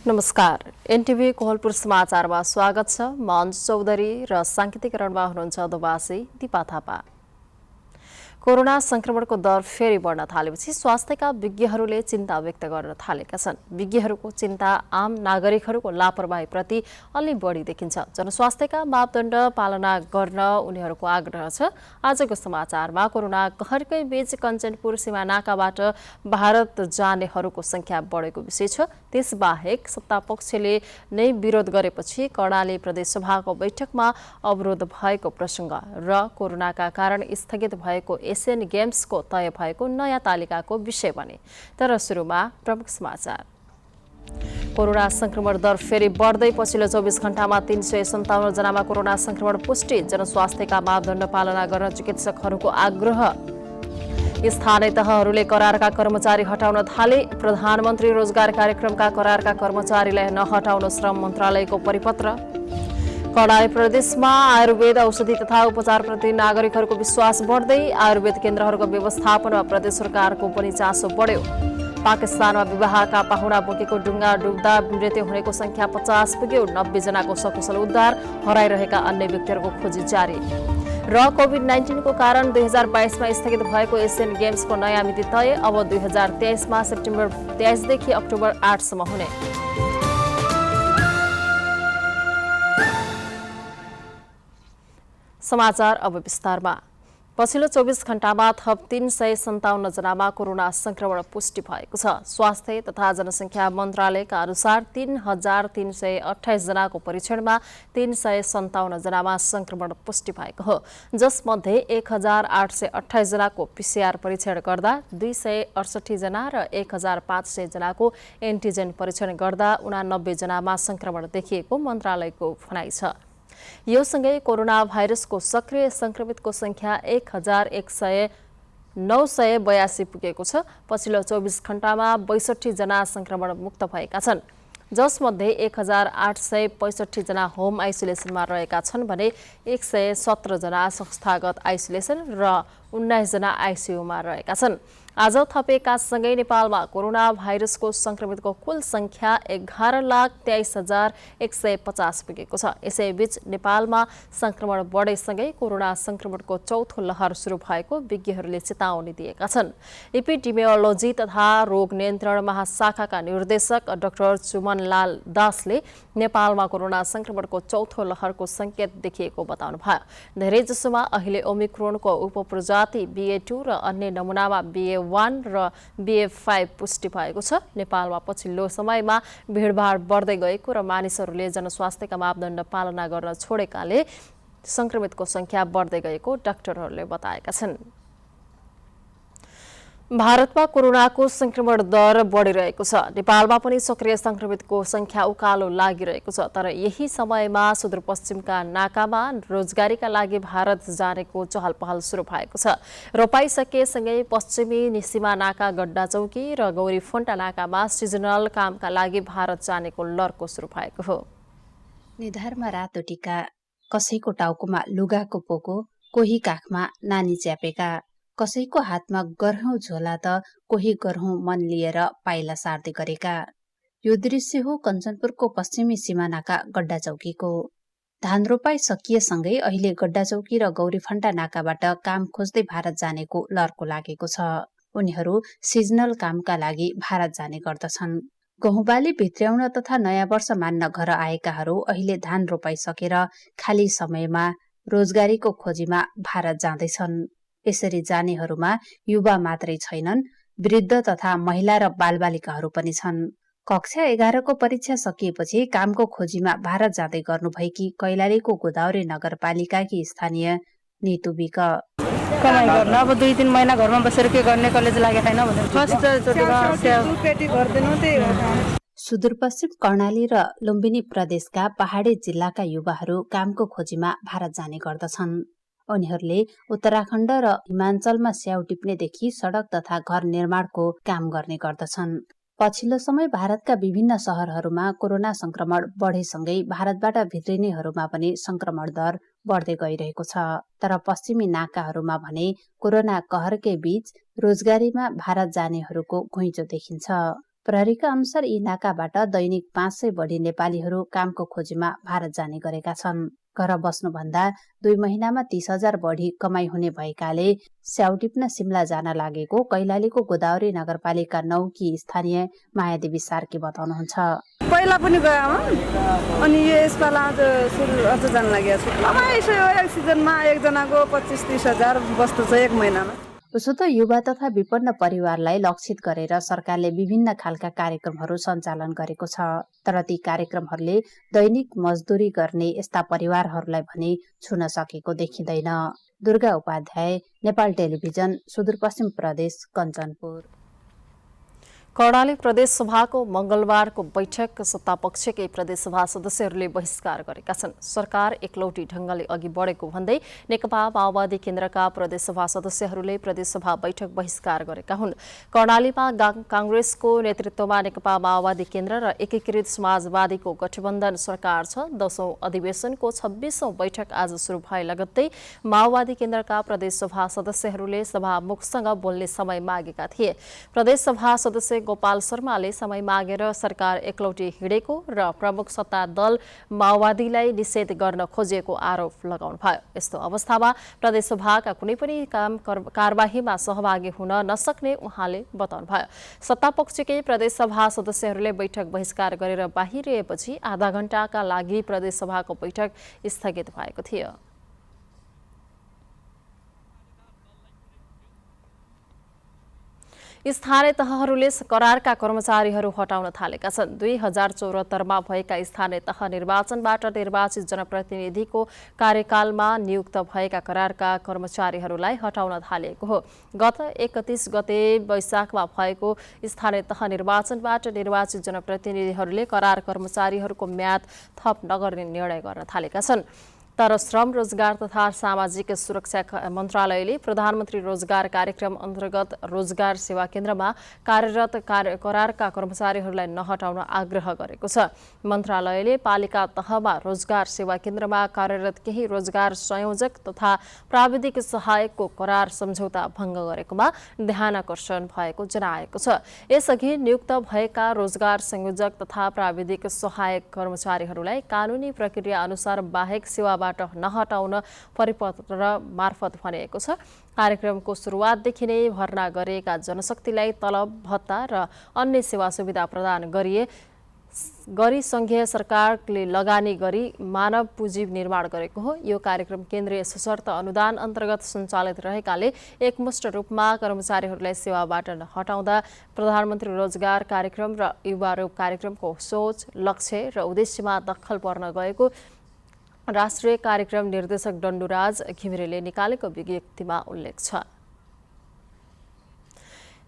नमस्कार। एनटीभी कोहलपुर समाचारमा स्वागत छ। म अन्जु चौधरी र सांकेतिकरणमा हुनुहुन्छ दुवासी दिपा थापा। कोरोना संक्रमणको दर फेरि बढ्न थालेपछि स्वास्थ्यका विज्ञहरूले चिन्ता व्यक्त गर्न थालेका छन्। विज्ञहरूको चिन्ता आम नागरिकहरूको लापरवाहीप्रति अलि बढी देखिन्छ। जनस्वास्थ्यका मापदण्ड पालना गर्न उनीहरूको आग्रह छ। आजको समाचारमा कोरोना कहरकै बीच कञ्चनपुर सीमानाकाबाट भारत जानेहरूको संख्या बढेको विषय छ। त्यसबाहेक सत्तापक्षले नै विरोध गरेपछि कर्णाली प्रदेशसभाको बैठकमा अवरोध भएको प्रसङ्ग र कोरोनाका कारण स्थगित भएको एशियन गेम्सको तय भएको नयाँ तालिकाको विषय बने। तर सुरुमा प्रमुख समाचार। कोरोना संक्रमण दर फेरि बढ्दै पछिल्लो 24 घण्टामा 357 जनामा कोरोना संक्रमण पुष्टि। जनस्वास्थ्यका मापदण्ड पालना गर्न चिकित्सकहरूको आग्रह। स्थानीय तहहरूले करारका कर्मचारी हटाउन थाले। प्रधानमन्त्री रोजगार कार्यक्रमका करारका कर्मचारीलाई नहटाउन श्रम मन्त्रालयको परिपत्र। कर्णाली प्रदेशमा आयुर्वेद औषधि तथा उपचारप्रति नागरिकहरूको विश्वास बढ्दै। आयुर्वेद केन्द्रहरूको व्यवस्थापनमा प्रदेश सरकारको पनि चासो बढ्यो। पाकिस्तानमा विवाहका पाहुना बोकेको डुङ्गा डुब्दा मृत्यु हुनेको संख्या 50 पुग्यो। 90 जनाको सकुशल उद्धार। हराइरहेका अन्य व्यक्तिहरूको खोजी जारी। र कोभिड-19 को कारण 2022 मा स्थगित भएको एशियन गेम्सको नयाँ मिति तय। अब 2023 मा सेप्टेम्बर 23 देखि अक्टोबर 8 सम्म हुने। समाचार अब विस्तारमा। पछिल्लो 24 घण्टामा थप 357 जनामा कोरोना संक्रमण पुष्टि भएको छ। स्वास्थ्य तथा जनसङ्ख्या मन्त्रालयका अनुसार 3328 जनाको परीक्षणमा 357 जनामा संक्रमण पुष्टि भएको हो। जसमध्ये 1828 जनाको पीसीआर परीक्षण गर्दा 268 जना र 1500 जनाको एन्टिजेन परीक्षण गर्दा 89 जनामा संक्रमण देखिएको मन्त्रालयको भनाइ छ। यो सँगै कोरोना भाइरसको सक्रिय संक्रमितको संख्या 1182 पुगेको छ। पछिल्लो 24 घण्टामा 62 जना संक्रमण मुक्त भएका छन्। जसमध्ये 1865 जना होम आइसोलेसनमा रहेका छन् भने 117 जना संस्थागत आइसोलेसन र 19 जना आइसियुमा रहेका छन्। आज थपेका सँगै नेपालमा कोरोना भाइरसको संक्रमितको कुल संख्या 11,23,150 पुगेको छ। यसैबीच नेपालमा संक्रमण बढेसँगै कोरोना संक्रमणको चौथो लहर सुरु भएको विज्ञहरूले चेतावनी दिएका छन्। एपिडेमियोलोजी तथा रोग नियन्त्रण महाशाखाका निर्देशक डाक्टर चुमनलाल दासले नेपालमा कोरोना संक्रमणको चौथो लहरको संकेत देखिएको बताउनुभयो। धेरैजसोमा अहिले ओमिक्रोनको उपप्रजाति BA2 र अन्य नमुनामा BA1 र BA5 पुष्टि भएको छ। नेपालमा पछिल्लो समयमा भिडभाड बढ्दै गएको र मानिसहरूले जनस्वास्थ्यका मापदण्ड पालना गर्न छोडेकाले संक्रमितको संख्या बढ्दै गएको डाक्टरहरूले बताएका छन्। भारतमा कोरोनाको संक्रमण दर बढिरहेको छ। नेपालमा पनि सक्रिय संक्रमितको संख्या उकालो लागिरहेको छ। तर यही समयमा सुदूरपश्चिमका नाकामा रोजगारीका लागि भारत जानेको चहल पहल सुरु भएको छ। रोपाइसकेसँगै पश्चिमी सीमा नाका गड्डा चौकी र गौरी फन्टा नाकामा सिजनल कामका लागि भारत जानेको लर्को सुरु भएको हो। निधारमा रातो टीका, कसैको टाउकोमा लुगाको पोको, कोही काखमा नानी च्यापेका, कसैको हातमा गरौँ झोला त कोही गरौँ मन लिएर पाइला सार्दै गरेका। यो दृश्य हो कञ्चनपुरको पश्चिमी सिमानाका गड्डा चौकीको। धान रोपाई सकिएसँगै अहिले गड्डा चौकी र गौरीफन्टा नाकाबाट काम खोज्दै भारत जानेको लर्को लागेको छ। उनीहरू सिजनल कामका लागि भारत जाने गर्दछन्। गहुँबाली भित्र्याउन तथा नयाँ वर्ष मान्न घर आएकाहरू अहिले धान रोपाई सकेर खाली समयमा रोजगारीको खोजीमा भारत जाँदैछन्। यसरी जानेहरूमा युवा मात्रै छैनन्, वृद्ध तथा महिला र बालबालिकाहरू पनि छन्। कक्षा 11 को परीक्षा सकिएपछि कामको खोजीमा भारत जाँदै गर्नुभएकी कैलालीको गोदावरी नगरपालिकाकी स्थानीय नीतु विक। कमाइ गर्न अब 2-3 महिना घरमा बसेर के गर्ने, कलेज लागेको छैन भनेर फर्स्ट सुदूरपश्चिम कर्णाली र लुम्बिनी प्रदेशका पहाडी जिल्लाका युवाहरू कामको खोजीमा भारत जाने गर्दछन्। उनीहरूले उत्तराखण्ड र हिमाञ्चलमा स्याउ टिप्नेदेखि सडक तथा घर निर्माणको काम गर्ने गर्दछन्। पछिल्लो समय भारतका विभिन्न शहरहरूमा कोरोना संक्रमण बढेसँगै भारतबाट भित्रिनेहरूमा पनि संक्रमण दर बढ्दै गइरहेको छ। तर पश्चिमी नाकाहरूमा भने कोरोना कहरकै बीच रोजगारीमा भारत जानेहरूको घुइँचो देखिन्छ। प्रहरीका अनुसार यी नाकाबाट दैनिक 500 बढी नेपालीहरू कामको खोजीमा भारत जाने गरेका छन्। घर बस्नुभन्दा 2 महिनामा 30,000 बढी कमाई हुने भएकाले स्याउ टिप्न सिमला जान लागेको कैलालीको गोदावरी नगरपालिका 9 की स्थानीय मायादेवी सार्की बताउनुहुन्छ। पहिला पनि गएँ अनि यसपाला अझ जान लागेको छु। यसो एक सिजनमा एकजनाको 25-30 हजार बस्दछ एक महिनामा। उसो त युवा तथा विपन्न परिवारलाई लक्षित गरेर सरकारले विभिन्न खालका कार्यक्रमहरू सञ्चालन गरेको छ। तर ती कार्यक्रमहरूले दैनिक मजदुरी गर्ने यस्ता परिवारहरूलाई भने छुन सकेको देखिँदैन। दुर्गा उपाध्याय, नेपाल टेलिभिजन, सुदूरपश्चिम प्रदेश, कञ्चनपुर। कर्णाली प्रदेश सभाको मंगलबारको बैठक सत्तापक्षकै प्रदेशसभा सदस्यहरूले बहिष्कार गरेका छन्। सरकार एकलौटी ढंगले अघि बढेको भन्दै नेकपा माओवादी केन्द्रका प्रदेशसभा सदस्यहरूले प्रदेशसभा बैठक बहिष्कार गरेका हुन्। कर्णालीमा कांग्रेसको नेतृत्वमा नेकपा माओवादी केन्द्र र एकीकृत समाजवादीको गठबन्धन सरकार छ। 10औं अधिवेशनको 26औं बैठक आज सुरु भए लगत्तै माओवादी केन्द्रका प्रदेशसभा सदस्यहरूले सभामुखसँग बोल्ने समय मागेका थिए। प्रदेशसभा सदस्य गोपाल शर्माले समय मागेर सरकार एकलौटी हिँडेको र प्रमुख सत्ता दल माओवादीलाई निषेध गर्न खोजिएको आरोप लगाउनुभयो। यस्तो अवस्थामा प्रदेशसभाका कुनै पनि कारबाहीमा सहभागी हुन नसक्ने उहाँले बताउनुभयो। सत्तापक्षकै प्रदेशसभा सदस्यहरूले बैठक बहिष्कार गरेर बाहिरिएपछि आधा घण्टाका लागि प्रदेशसभाको बैठक स्थगित भएको थियो। स्थानीय तहहरूले करारका कर्मचारीहरू हटाउन थालेका छन्। 2074मा भएका स्थानीय तह निर्वाचनबाट निर्वाचित जनप्रतिनिधिको कार्यकालमा नियुक्त भएका करारका कर्मचारीहरूलाई हटाउन थालिएको हो। गत 31 गते वैशाखमा भएको स्थानीय तह निर्वाचनबाट निर्वाचित जनप्रतिनिधिहरूले करार कर्मचारीहरूको म्याद थप नगर्ने निर्णय गर्न थालेका छन्। तर श्रम रोजगार तथा सामाजिक सुरक्षा मन्त्रालयले प्रधानमन्त्री रोजगार कार्यक्रम अन्तर्गत रोजगार सेवा केन्द्रमा कार्यरत करारका कर्मचारीहरूलाई नहटाउन आग्रह गरेको छ। मन्त्रालयले पालिका तहमा रोजगार सेवा केन्द्रमा कार्यरत केही रोजगार संयोजक तथा प्राविधिक सहायकको करार सम्झौता भङ्ग गरेकोमा ध्यानकर्षण भएको जनाएको छ। यसअघि नियुक्त भएका रोजगार संयोजक तथा प्राविधिक सहायक कर्मचारीहरूलाई कानुनी प्रक्रिया अनुसार बाहेक सेवा नहटाउन परिपत्र मार्फत भनिएको छ। कार्यक्रमको सुरुवातदेखि नै भर्ना गरिएका जनशक्तिलाई तलब भत्ता र अन्य सेवा सुविधा प्रदान गरी संघीय सरकारले लगानी गरी मानव पुँजी निर्माण गरेको हो। यो कार्यक्रम केन्द्रीय सशर्त अनुदान अन्तर्गत सञ्चालित रहेकाले एकमुष्ट रूपमा कर्मचारीहरूलाई सेवाबाट हटाउँदा प्रधानमन्त्री रोजगार कार्यक्रम र युवा रोग कार्यक्रमको सोच, लक्ष्य र उद्देश्यमा दखल पर्न गएको राष्ट्रिय कार्यक्रम निर्देशक डन्डुराज घिमिरेले निकालेको विज्ञप्तिमा उल्लेख छ।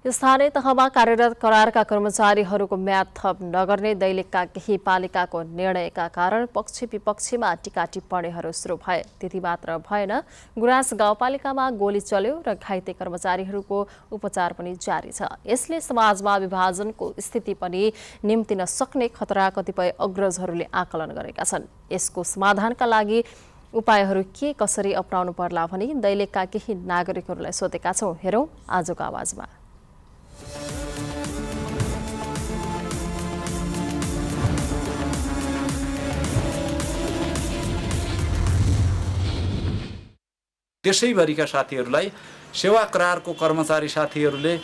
स्थानीय तहमा कार्यरत करारका कर्मचारीहरूको म्याद थप नगर्ने दैलेखका केही पालिकाको निर्णयका कारण पक्ष विपक्षमा टीका टिप्पणीहरू सुरु भए। त्यति मात्र भएन, गुराँस गाउँपालिकामा गोली चल्यो र घाइते कर्मचारीहरूको उपचार पनि जारी छ। यसले समाजमा विभाजनको स्थिति पनि निम्तिन सक्ने खतरा कतिपय अग्रजहरूले आकलन गरेका छन्। यसको समाधानका लागि उपायहरू के कसरी अपनाउनु पर्ला भनी दैलेखका केही नागरिकहरूलाई सोधेका छौँ। हेरौँ आजको आवाजमा। देशैभरिका साथीहरूलाई सेवा करारको कर्मचारी साथीहरूले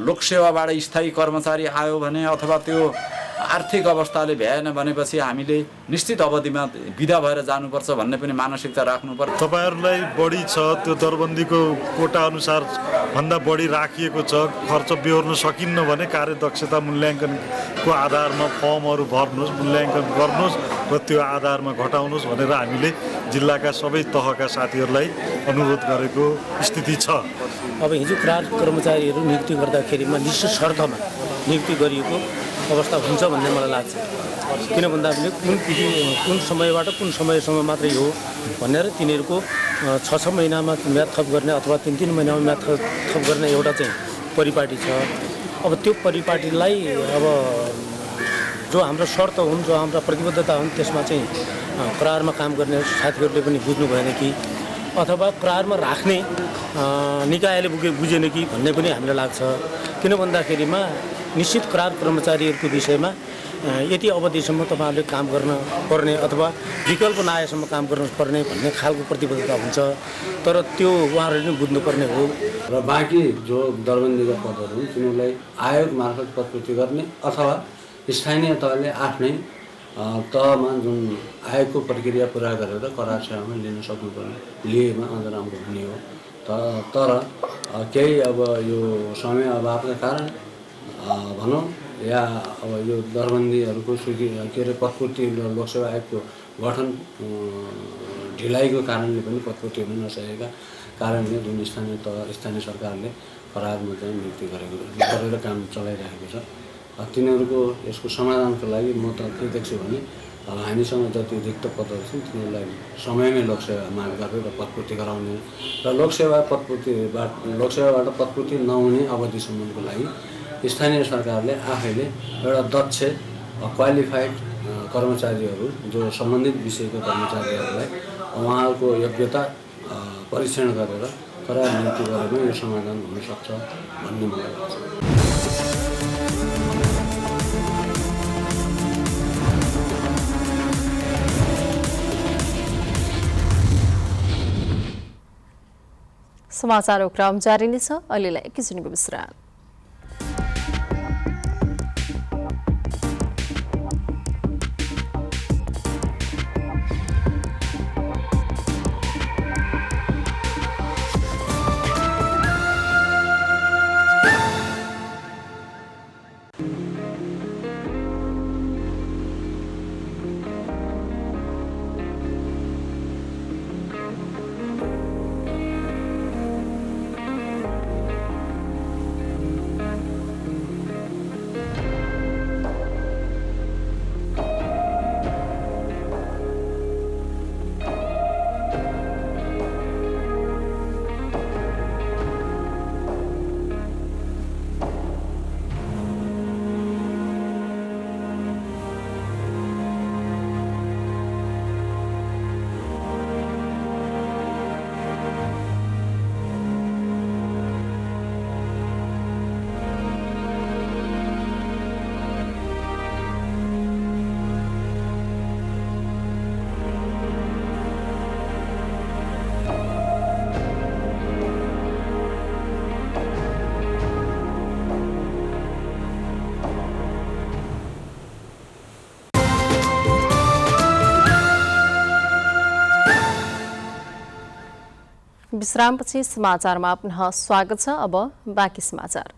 लोकसेवाबाट स्थायी कर्मचारी आयो भने अथवा त्यो आर्थिक अवस्थाले भ्याएन भनेपछि हामीले निश्चित अवधिमा बिदा भएर जानुपर्छ भन्ने पनि मानसिकता राख्नुपर्छ। तपाईहरूलाई बढी छ, त्यो दरबन्दीको कोटा अनुसार भन्दा बढी राखिएको छ, खर्च बेहोर्न सकिन्न भने कार्यदक्षता मूल्याङ्कनको आधारमा फर्महरू भर्नुहोस्, मूल्याङ्कन गर्नुहोस् र त्यो आधारमा घटाउनुहोस् भनेर हामीले जिल्लाका सबै तहका साथीहरूलाई अनुरोध गरेको स्थिति छ। अब हिजो करार कर्मचारीहरू नियुक्ति गर्दाखेरिमा निश्चित शर्तमा नियुक्ति गरिएको अवस्था हुन्छ भन्ने मलाई लाग्छ। किन भन्दाखेरि कुन समयबाट कुन समयसम्म मात्रै हो भनेर तिनीहरूको 6 महिनामा म्याद थप गर्ने अथवा 3 महिनामा म्याद थप गर्ने एउटा चाहिँ परिपाटी छ। अब त्यो परिपाटीलाई अब जो हाम्रो शर्त हुन्, जो हाम्रा प्रतिबद्धता हुन्, त्यसमा चाहिँ करारमा काम गर्ने साथीहरूले पनि बुझ्नु भएन कि अथवा करारमा राख्ने निकायले बुझेन कि भन्ने पनि हामीलाई लाग्छ। किन भन्दाखेरिमा निश्चित करार कर्मचारीहरूको विषयमा यति अवधिसम्म तपाईँहरूले काम गर्न पर्ने अथवा विकल्प नआएसम्म काम गर्न पर्ने भन्ने खालको प्रतिबद्धता हुन्छ, तर त्यो उहाँहरूले नै बुझ्नुपर्ने हो। र बाँकी जो दरबन्दीका पदहरू हुन् तिनीहरूलाई आयोग मार्फत पदपूर्ति गर्ने अथवा स्थानीय तहले आफ्नै तहमा जुन आयोगको प्रक्रिया पुरा गरेर करार सेवामा लिन सक्नुपर्ने लिएमा अझ राम्रो हुने हो। तर केही अब यो समय अभावका कारण भनौँ या अब यो दरबन्दीहरूको के अरे पदपूर्ति लोकसेवा आयोगको गठन ढिलाइको कारणले पनि पदपूर्ति हुन नसकेका कारणले जुन स्थानीय सरकारले करारमा चाहिँ नियुक्ति गरेर काम चलाइरहेको छ, तिनीहरूको यसको समाधानको लागि म त के देख्छु भने हामीसँग जति रिक्त पदहरू छन् तिनीहरूलाई समयमै लोकसेवा माग गरेर पदपूर्ति गराउने र लोकसेवाबाट पदपूर्ति नहुने अवधिसम्मको लागि स्थानीय सरकारले आफैले एउटा दक्ष क्वालिफाइड कर्मचारीहरू जो सम्बन्धित विषयको कर्मचारीहरूलाई उहाँहरूको योग्यता परीक्षण गरेर करार नियुक्ति गरेमा यो समाधान हुनसक्छ भन्ने मलाई लाग्छ। समाचारको क्रम जारी नै छ। अहिलेलाई एकैछिनको विश्राम। विश्रामपछि समाचारमा पुनः स्वागत छ। अब बाँकी समाचार।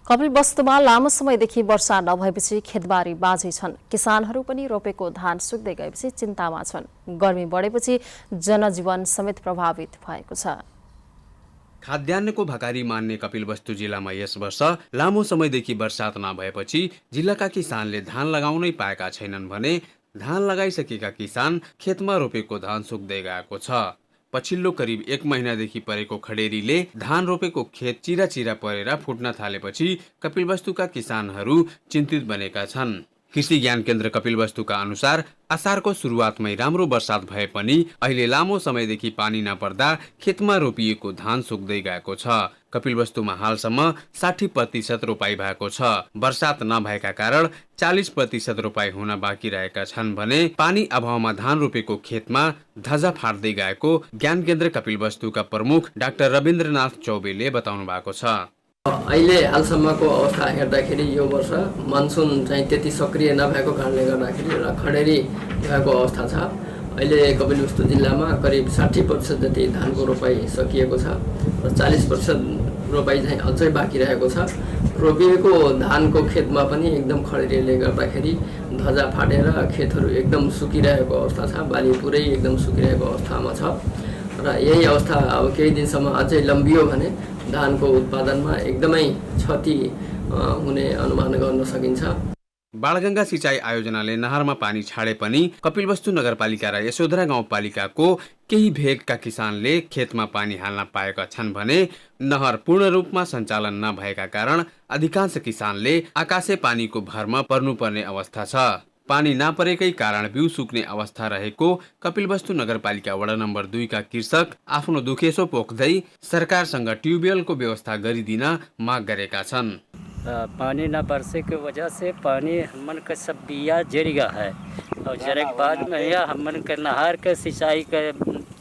कपिलवस्तुमा लामो समयदेखि वर्षा नभएपछि खेतबारी बाँझै छन्। किसानहरू पनि रोपेको धान सुक्दै गएपछि चिन्तामा छन्। गर्मी बढेपछि जनजीवन समेत प्रभावित भएको छ। खाद्यान्नको भकारी मान्ने कपिलवस्तु जिल्लामा यस वर्ष लामो समयदेखि वर्षात नभएपछि जिल्लाका किसानले धान लगाउनै पाएका छैनन् भने धान लगाइसकेका किसान खेतमा रोपेको धान सुक्दै गएको छ। पछिल्लो करिब 1 महिनादेखि परेको खडेरीले धान रोपेको खेत चिरा परेर फुट्न थालेपछि कपिलवस्तुका किसानहरू चिन्तित बनेका छन्। कृषि ज्ञान केन्द्र कपिलवस्तुका अनुसार असारको सुरुवातमै राम्रो वर्षात भए पनि अहिले लामो समयदेखि पानी नपर्दा खेतमा रोपिएको धान सुक्दै गएको छ। कपिलवस्तुमा हालसम्म 60% रोपाई भएको छ। वर्षात नभएका कारण 40% रोपाई हुन बाँकी रहेका छन् भने पानी अभावमा धान रोपेको खेतमा धजा फाट्दै गएको ज्ञान केन्द्र कपिलवस्तुका प्रमुख डाक्टर रविन्द्रनाथ चौबेले बताउनु भएको छ। अहिले हालसम्मको अवस्था हेर्दाखेरि यो वर्ष मनसुन चाहिँ त्यति सक्रिय नभएको कारणले गर्दाखेरि र खडेरी भएको अवस्था छ। अहिले कपिलवस्तु जिल्लामा करिब 60% जति धानको रोपाई सकिएको छ र 40% रोपाई चाहिँ अझै बाँकी रहेको छ। रोपिएको धानको खेतमा पनि एकदम खडेरीले गर्दाखेरि धजा फाटेर खेतहरू एकदम सुकिरहेको अवस्था छ। बाली पुरै एकदम सुकिरहेको अवस्थामा छ र यही अवस्था अब केही दिनसम्म अझै लम्बियो भने धानको उत्पादनमा एकदमै क्षति हुने अनुमान गर्न सकिन्छ। बाणगंगा सिंचाई आयोजनाले नहरमा पानी छाडे पनि कपिलवस्तु नगरपालिका र यशोधरा गाउँपालिकाको केही भेगका किसानले खेतमा पानी हाल्न पाएका छन् भने नहर पूर्ण रूपमा सञ्चालन नभएका कारण अधिकांश किसानले आकाशे पानीको भरमा पर्नुपर्ने अवस्था छ। पानी नपरेकै कारण बिउ सुक्ने अवस्था रहेको कपिलवस्तु नगरपालिका वडा नम्बर 2 का कृषक आफ्नो दुखेसो पोख्दै सरकारसँग ट्युबवेलको व्यवस्था गरिदिन माग गरेका छन्। पानी न बरसे की वजह से पानी हमन के सब बिया जड़ गया है और जड़े के बाद में यह हमन के नहर के सिंचाई के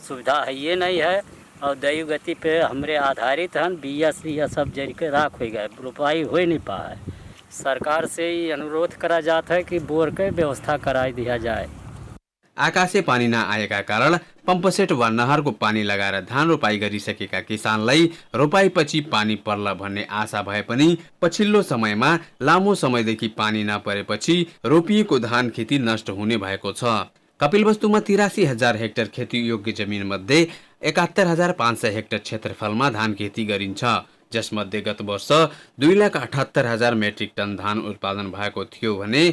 सुविधा है ये नहीं है और दैव गति पे हमरे आधारित हैं बिया सिया सब जड़ के राख हो गए रोपाई हो नहीं पा है। सरकार से ही अनुरोध करा जाता है कि बोर के व्यवस्था करा दिया जाए। आकाशे पानी नआएका कारण पम्पसेट वा नहरको पानी लगाएर धान रोपाई गरिसकेका किसानलाई रोपाईपछि पानी पर्ला भन्ने आशा भए पनि पछिल्लो समयमा लामो समयदेखि पानी नपरेपछि रोपिएको धान खेती नष्ट हुने भएको छ। कपिलवस्तुमा 83,000 हेक्टर खेती योग्य जमिन मध्ये 71,500 हेक्टर क्षेत्रफलमा धान खेती गरिन्छ, जसमध्ये गत वर्ष 2,78,000 मेट्रिक टन धान उत्पादन भएको थियो भने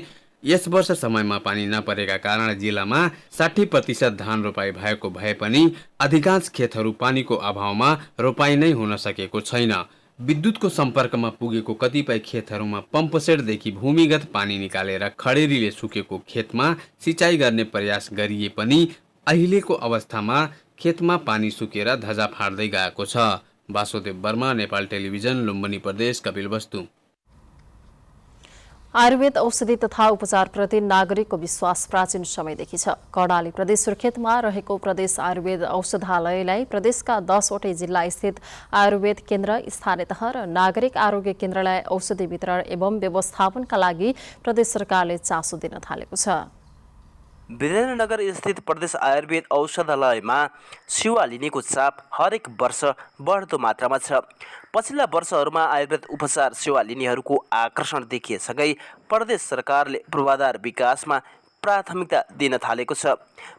यस वर्ष समयमा पानी नपरेका कारण जिल्लामा 60% धान रोपाई भएको भए पनि अधिकांश खेतहरू पानीको अभावमा रोपाई नै हुन सकेको छैन। विद्युतको सम्पर्कमा पुगेको कतिपय खेतहरूमा पम्पसेटदेखि भूमिगत पानी निकालेर खडेरीले सुकेको खेतमा सिँचाइ गर्ने प्रयास गरिए पनि अहिलेको अवस्थामा खेतमा पानी सुकेर धजा फाड्दै गएको छ। वासुदेव वर्मा, नेपाल टेलिभिजन, लुम्बिनी प्रदेश, कपिलवस्तु। आयुर्वेद औषधि तथा उपचारप्रति नागरिकको विश्वास प्राचीन समयदेखि छ। कर्णाली प्रदेश सुर्खेतमा रहेको प्रदेश आयुर्वेद औषधालयलाई प्रदेशका 10वटै जिल्ला स्थित आयुर्वेद केन्द्र, स्थानीय तह र नागरिक आरोग्य केन्द्रलाई औषधि वितरण एवं व्यवस्थापनका लागि प्रदेश सरकारले चासो दिन थालेको छ। विरेन्द्रनगर स्थित प्रदेश आयुर्वेद औषधालयमा सेवा लिनेको चाप हरेक वर्ष बढ्दो मात्रामा छ। पछिल्ला वर्षहरूमा आयुर्वेद उपचार सेवा लिनेहरूको आकर्षण देखिएसँगै प्रदेश सरकारले पूर्वाधार विकासमा प्राथमिकता दिन थालेको छ।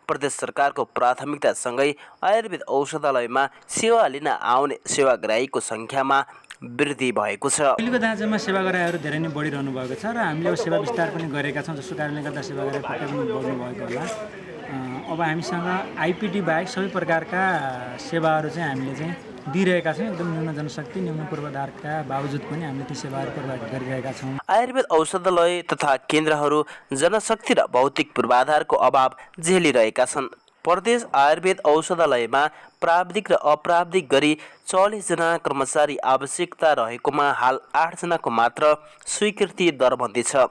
प्रदेश सरकारको प्राथमिकतासँगै आयुर्वेद औषधालयमा सेवा लिन आउने सेवाग्राहीको सङ्ख्यामा वृद्धि भएको छ। अहिलेको दाँजोमा सेवाग्राहीहरू धेरै नै बढिरहनु भएको छ र हामीले अब सेवा विस्तार पनि गरेका छौँ, जसको कारणले गर्दा सेवाग्राही पक्कै पनि बढ्नु भएको होला। अब हामीसँग आइपिडी बाहेक सबै प्रकारका सेवाहरू चाहिँ हामीले चाहिँ दिइरहेका छौँ। एकदम न्यून जनशक्ति, न्यून पूर्वाधारका बावजुद पनि हामीले ती सेवाहरू प्रदान गरिरहेका छौँ। आयुर्वेद औषधालय तथा केन्द्रहरू जनशक्ति र भौतिक पूर्वाधारको अभाव झेलिरहेका छन्। प्रदेश आयुर्वेद औषधालयमा प्राविधिक र अप्राविधिक गरी 40 जना कर्मचारी आवश्यकता रहेकोमा हाल 8 जनाको मात्र स्वीकृति दरबन्दी छ।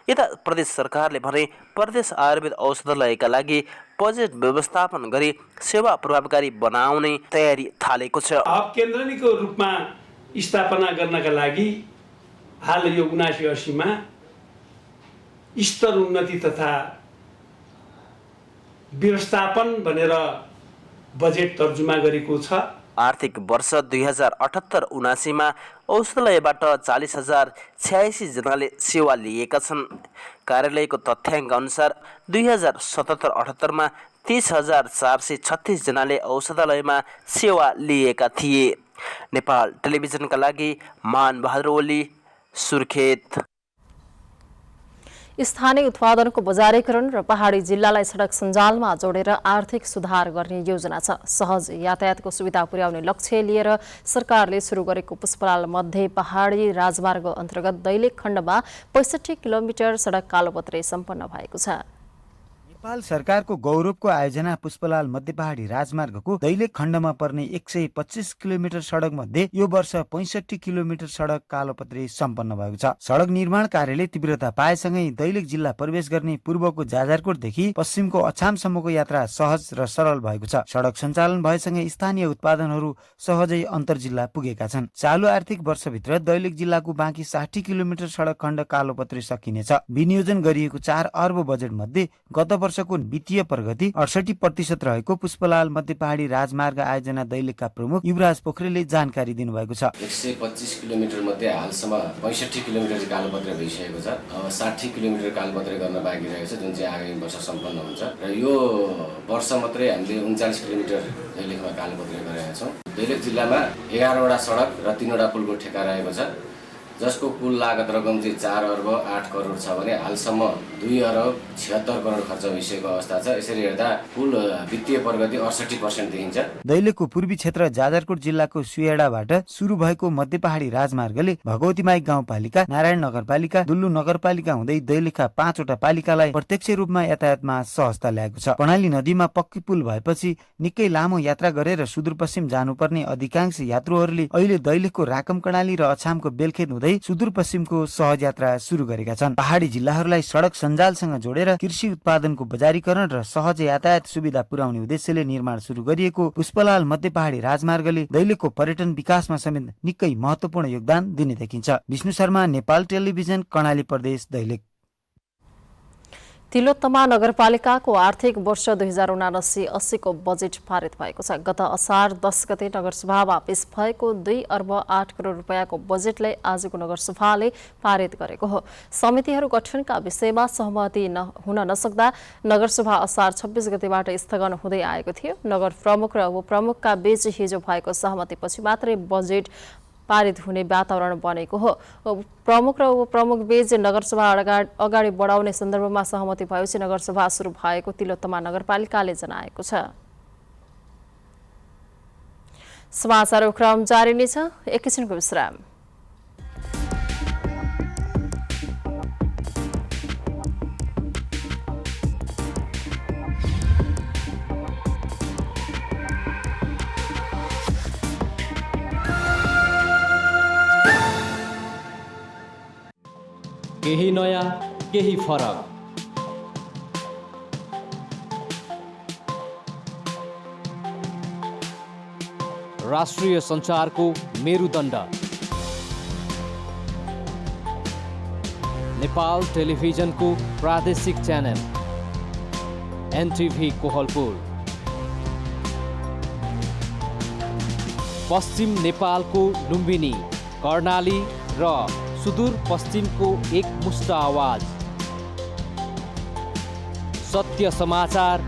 यता प्रदेश सरकारले भने प्रदेश आयुर्वेद औषधालयका लागि बजेट व्यवस्थापन गरी सेवा प्रभावकारी बनाउने तयारी थालेको छ। हब केन्द्रको रूपमा स्थापना गर्नका लागि हाल यो 79-80 मा स्तर उन्नति तथा व्यवस्थापन भनेर बजेट तर्जुमा गरेको छ। आर्थिक वर्ष 2078-79 मा औषधालयबाट 40,086 जनाले सेवा लिएका छन्। कार्यालयको तथ्याङ्क अनुसार 2077-78 मा 30,436 जनाले औषधालयमा सेवा लिएका थिए। नेपाल टेलिभिजनका लागि मान बहादुर ओली, सुर्खेत। स्थानीय उत्पादनको बजारीकरण र पहाडी जिल्लालाई सडक सञ्जालमा जोडेर आर्थिक सुधार गर्ने योजना छ। सहज यातायातको सुविधा पुर्याउने लक्ष्य लिएर सरकारले सुरु गरेको पुष्पलाल मध्य पहाडी राजमार्ग अन्तर्गत दैलेख खण्डमा 65 किलोमिटर सडक कालोपत्रे सम्पन्न भएको छ। नेपाल सरकारको गौरवको आयोजना पुष्पलाल मध्य पहाडी राजमार्गको दैलेख खण्डमा पर्ने 125 किलोमिटर सडक मध्ये यो वर्ष 65 किलोमिटर सडक कालोपत्रे सम्पन्न भएको छ। सडक निर्माण कार्यले तीव्रता पाएसँगै दैलेख जिल्ला प्रवेश गर्ने पूर्वको जाजरकोटदेखि पश्चिमको अछामसम्मको यात्रा सहज र सरल भएको छ। सडक सञ्चालन भएसँगै स्थानीय उत्पादनहरू सहजै अन्तर्जिल्ला पुगेका छन्। चालु आर्थिक वर्षभित्र दैलेख जिल्लाको बाँकी 60 किलोमिटर सडक खण्ड कालोपत्रे सकिनेछ। विनियोजन गरिएको 4 अर्ब बजेट मध्ये गत वर्षको वित्तीय प्रगति 68% रहेको पुष्पलाल मध्य पहाडी राजमार्ग आयोजना दैलेखका प्रमुख युवराज पोखरेलले जानकारी दिनुभएको छ। 125 किलोमिटर मध्ये हालसम्म 65 किलोमिटर कालोपत्रे भइसकेको छ। अब 60 किलोमिटर कालोपत्रे गर्न बाँकी रहेको छ, जुन चाहिँ आगामी वर्ष सम्पन्न हुन्छ र यो वर्ष मात्रै हामीले 39 किलोमिटर दैलेखमा कालोपत्रे गरेका छौँ। दैलेख जिल्लामा 11 वटा सडक र 3 वटा पुलको ठेक्का रहेको छ, जसको कुल लागत रकम चाहिँ 4 अर्ब 8 करोड छ भने हालसम्म 2 अरब 76 करोड खर्च भइसकेको अवस्था छ। यसरी हेर्दा कुल वित्तीय प्रगति 68% देखिन्छ। दैलेखको पूर्वी क्षेत्र जाजरकोट जिल्लाको सुयडाबाट सुरु भएको मध्य पहाडी राजमार्गले भगवतीमाई गाउँपालिका, नारायण नगरपालिका, दुल्लु नगरपालिका हुँदै दैलेखका 5 वटा पालिकालाई प्रत्यक्ष रूपमा यातायातमा सहजता ल्याएको छ। कर्णाली नदीमा पक्की पुल भएपछि निकै लामो यात्रा गरेर सुदूरपश्चिम जानुपर्ने अधिकांश यात्रुहरूले अहिले दैलेखको राकम कर्णाली र अछामको बेलखेत हुँदै सुदूरपश्चिमको सहज यात्रा सुरु गरेका छन्। पहाडी जिल्लाहरूलाई सडक सञ्जालसँग जोडेर कृषि उत्पादनको बजारीकरण र सहज यातायात सुविधा पुर्याउने उद्देश्यले निर्माण सुरु गरिएको पुष्पलाल मध्य पहाडी राजमार्गले दैलेखको पर्यटन विकासमा समेत निकै महत्त्वपूर्ण योगदान दिने देखिन्छ। विष्णु शर्मा, नेपाल टेलिभिजन, कर्णाली प्रदेश, दैलेख। तिलोत्तमा नगरपालिकाको आर्थिक वर्ष 2079-80 को बजेट पारित भएको छ। गत असार 10 गते नगरसभामा पेश भएको 2 अर्ब 8 करोड रुपैयाँको बजेटलाई आजको नगरसभाले पारित गरेको हो। समितिहरू गठनका विषयमा सहमति हुन नसक्दा नगरसभा असार 26 गतेबाट स्थगन हुँदै आएको थियो। नगर प्रमुख र उपप्रमुखका बीच हिजो भएको सहमतिपछि मात्रै बजेट पारित हुने वातावरण बनेको हो। प्रमुख र उपप्रमुख बीच नगरसभा अगाडि बढाउने सन्दर्भमा सहमति भएपछि नगरसभा सुरु भएको तिलोत्तमा नगरपालिकाले जनाएको छ। समाचारको क्रम जारी नै छ, एकैछिनको विश्राम। केही नयाँ, केही फरक। राष्ट्रिय सञ्चारको मेरुदण्ड नेपाल टेलिभिजनको प्रादेशिक च्यानल एनटिभी कोहलपुर। पश्चिम नेपालको लुम्बिनी, कर्णाली र सुदूर पश्चिमको एक मुष्ट आवाज। सत्य समाचार,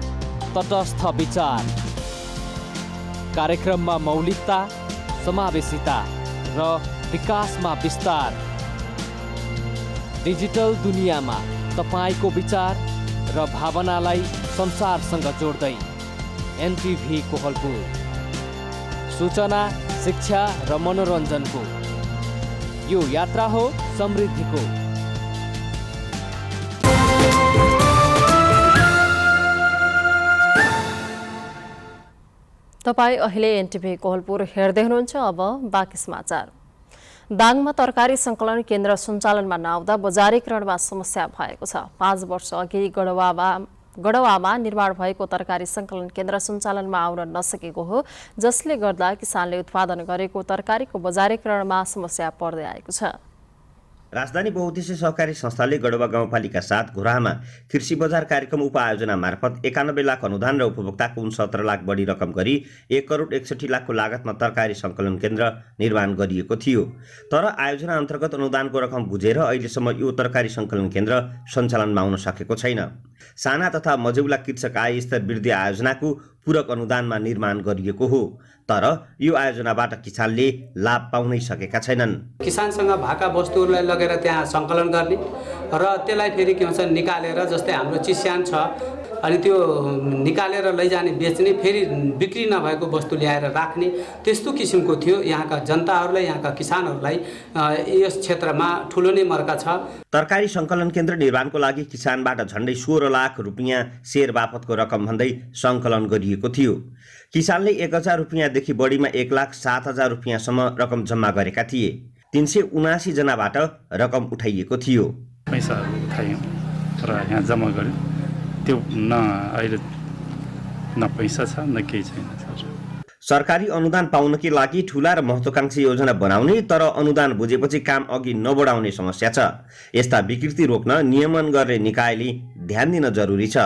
तटस्थ विचार। कार्यक्रममा मौलिकता, समावेशिता र विकासमा विस्तार। डिजिटल दुनियाँमा तपाईको विचार र भावनालाई संसारसँग जोड्दै एनटिभी कोहलपुर। सूचना, शिक्षा र मनोरञ्जनको यो यात्रा हो समृद्धिको। तपाईँ अहिले एनटिभी कोहलपुर हेर्दै हुनुहुन्छ। अब बाँकी समाचार। दाङमा तरकारी सङ्कलन केन्द्र सञ्चालनमा नआउँदा बजारीकरणमा समस्या भएको छ। 5 वर्ष अघि गडवामा निर्माण भएको तरकारी सङ्कलन केन्द्र सञ्चालनमा आउन नसकेको हो, जसले गर्दा किसानले उत्पादन गरेको तरकारीको बजारीकरणमा समस्या पर्दै आएको छ। राजधानी बहुउद्देश्य सहकारी संस्थाले गडवा गाउँपालिका 7 घोरामा कृषि बजार कार्यक्रम उपआयोजना मार्फत 91 लाख अनुदान र उपभोक्ताको 69 लाख बढी रकम गरी 1 करोड 61 लाखको लागतमा तरकारी सङ्कलन केन्द्र निर्माण गरिएको थियो। तर आयोजना अन्तर्गत अनुदानको रकम बुझेर अहिलेसम्म यो तरकारी सङ्कलन केन्द्र सञ्चालनमा आउन सकेको छैन। साना तथा मझौला कृषक आय स्तर वृद्धि आयोजनाको पूरक अनुदानमा निर्माण गरिएको हो, तर यो आयोजनाबाट किसानले लाभ पाउनै सकेका छैनन्। किसानसँग भएका वस्तुहरूलाई लगेर त्यहाँ सङ्कलन गर्ने र त्यसलाई फेरि के भन्छ निकालेर, जस्तै हाम्रो चिस्यान छ अनि त्यो निकालेर लैजाने बेच्ने, फेरि बिक्री नभएको वस्तु ल्याएर राख्ने, त्यस्तो किसिमको थियो। यहाँका जनताहरूलाई, यहाँका किसानहरूलाई यस क्षेत्रमा ठुलो नै मर्का छ। तरकारी सङ्कलन केन्द्र निर्माणको लागि किसानबाट झन्डै 16 लाख रुपियाँ सेयर बापतको रकम भन्दै सङ्कलन गरिएको थियो। किसानले 1000 रुपियाँदेखि बढीमा 1,07,000 रुपियाँसम्म रकम जम्मा गरेका थिए। 379 जनाबाट रकम उठाइएको थियो। पैसाहरू उठायौँ र यहाँ जम्मा गऱ्यौँ, त्यो अहिले न पैसा छ न केही छैन। सरकारी अनुदान पाउनकै लागि ठूला र महत्त्वाकांक्षी योजना बनाउने तर अनुदान बुझेपछि काम अघि नबढाउने समस्या छ। यस्ता विकृति रोक्न नियमन गर्ने निकायले ध्यान दिन जरुरी छ।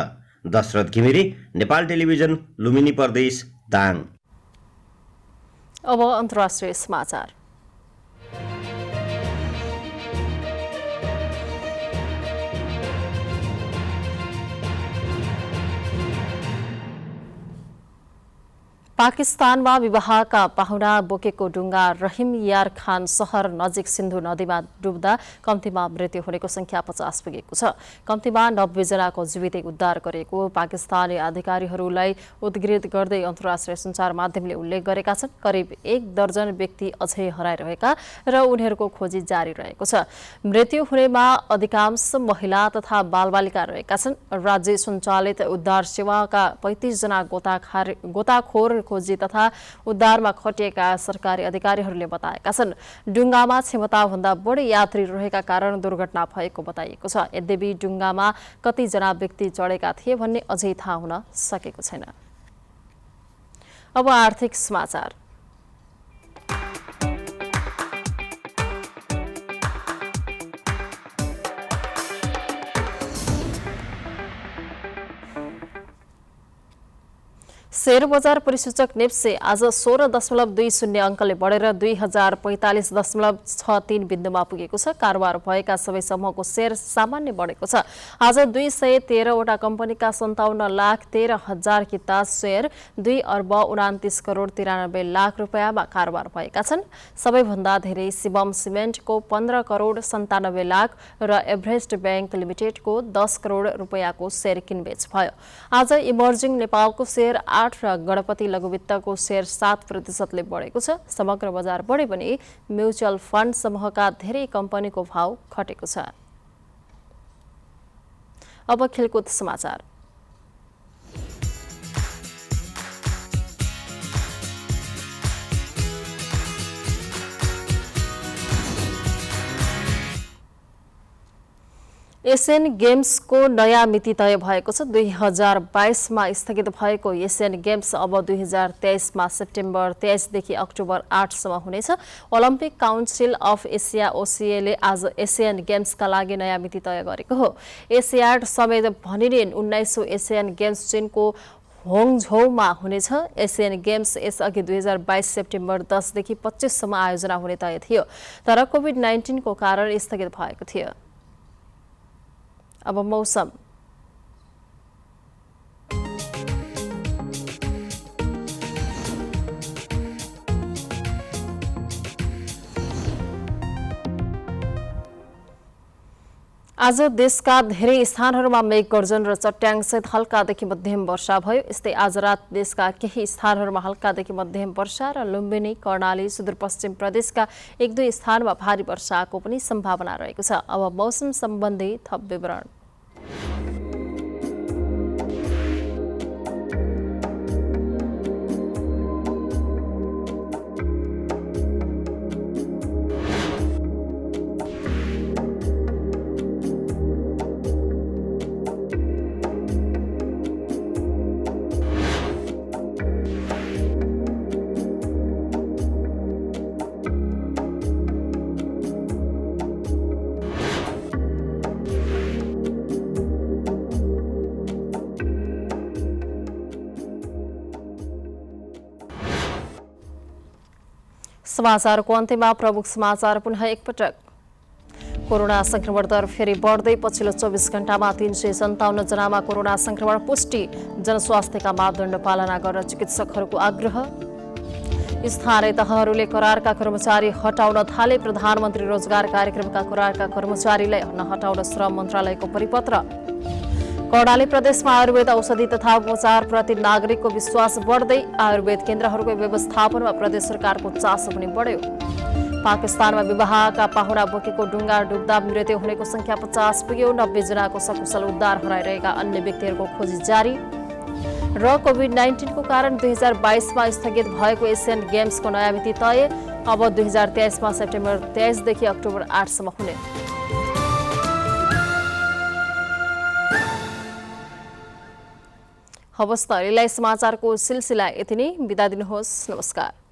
दशरथ घिमिरे, नेपाल टेलिभिजन, लुम्बिनी प्रदेश, दाङ। अब अन्तर्राष्ट्रिय समाचार। पाकिस्तानमा विवाहका पाहुना बोकेको डुङ्गा रहिम यार खान सहर नजिक सिन्धु नदीमा डुब्दा कम्तीमा मृत्यु हुनेको संख्या 50 पुगेको छ। कम्तीमा 90 जनाको जीवितै उद्धार गरेको पाकिस्तानी अधिकारीहरूलाई उद्घृत गर्दै अन्तर्राष्ट्रिय सञ्चार माध्यमले उल्लेख गरेका छन्। करिब 1 दर्जन व्यक्ति अझै हराइरहेका र उनीहरूको खोजी जारी रहेको छ। मृत्यु हुनेमा अधिकांश महिला तथा बालबालिका रहेका छन्। राज्य सञ्चालित उद्धार सेवाका 35 जना गोताखोर खोजी तथा उद्धारमा खटिएका सरकारी अधिकारीहरूले बताएका छन्। डुङ्गामा क्षमताभन्दा बढी यात्री रहेका कारण दुर्घटना भएको बताइएको छ। यद्यपि डुङ्गामा कति जना व्यक्ति चढेका थिए भन्ने अझै थाहा हुन सकेको छैन। अब आर्थिक समाचार। शेयर बजार परिसूचक नेप्से आज 16.20 अङ्कले बढेर 2045.63 बिन्दुमा पुगेको छ। कारोबार भएका सबै समूहको शेयर सामान्य बढेको छ। आज 213 वटा कम्पनीका 57,13,000 किता शेयर 2 अर्ब 29 करोड 93 लाख रुपियाँमा कारोबार भएका छन्। सबैभन्दा धेरै शिवम सिमेन्टको 15 करोड 97 लाख र एभरेस्ट बैंक लिमिटेडको 10 करोड रुपियाँको शेयर किनबेच भयो। आज इमर्जिङ नेपालको शेयर 8 र गणपति लघुवित्तको शेयर 7% बढेको छ। समग्र बजार बढे पनि म्युचुअल फन्ड समूहका धेरै कम्पनीको भाव घटेको छ। अब खेलकुद समाचार। एशियन गेम्सको नयाँ मिति तय भएको छ। 2022मा स्थगित भएको एशियन गेम्स अब 2023मा सेप्टेम्बर 23 देखि अक्टोबर 8 सम्म हुनेछ। ओलम्पिक काउन्सिल अफ एसिया ओसिएले आज एशियन गेम्सका लागि नयाँ मिति तय गरेको हो। एसियाड समेत भनिने 19औं एशियन गेम्स चीनको होङझौमा हुनेछ। एशियन गेम्स यसअघि 2022 सेप्टेम्बर 10 देखि 25 सम्म आयोजना हुने तय थियो, तर कोभिड-19 को कारण स्थगित भएको थियो। अब मौसम। आज देशका धेरै स्थानहरूमा मेघ गर्जन र चट्याङसहित हल्कादेखि मध्यम वर्षा भयो। यस्तै आज रात देशका केही स्थानहरूमा हल्कादेखि मध्यम वर्षा र लुम्बिनी, कर्णाली, सुदूरपश्चिम प्रदेशका 1-2 स्थानमा भारी वर्षाको पनि सम्भावना रहेको छ। अब मौसम सम्बन्धी थप विवरण। समाचारको अन्त्यमा प्रमुख समाचार पुनः एकपटक। कोरोना संक्रमण दर फेरि बढ्दै पछिल्लो 24 घण्टामा 357 जनामा कोरोना संक्रमण पुष्टि। जनस्वास्थ्यका मापदण्ड पालना गर्न चिकित्सकहरूको आग्रह। स्थानीय तहहरूले करारका कर्मचारी हटाउन थाले। प्रधानमन्त्री रोजगार कार्यक्रमका करारका कर्मचारीलाई नहटाउन श्रम मन्त्रालयको परिपत्र। कर्णाली प्रदेशमा आयुर्वेद औषधि तथा उपचारप्रति नागरिकको विश्वास बढ्दै। आयुर्वेद केन्द्रहरूको व्यवस्थापनमा प्रदेश सरकारको चासो पनि बढ्यो। पाकिस्तानमा विवाहका पाहुना बोकेको डुङ्गा डुब्दा मृत्यु हुनेको संख्या 50 पुग्यो। 90 जनाको सकुशल उद्धार हराइरहेका अन्य व्यक्तिहरूको खोजी जारी। र कोभिड-19 को कारण 2022मा स्थगित भएको एशियन गेम्सको नयाँ मिति तय। अब 2023मा सेप्टेम्बर 23 देखि अक्टोबर 8 सम्म हुने। हवस् त अहिलेलाई समाचारको सिलसिला यति नै। बिदा दिनुहोस्। नमस्कार।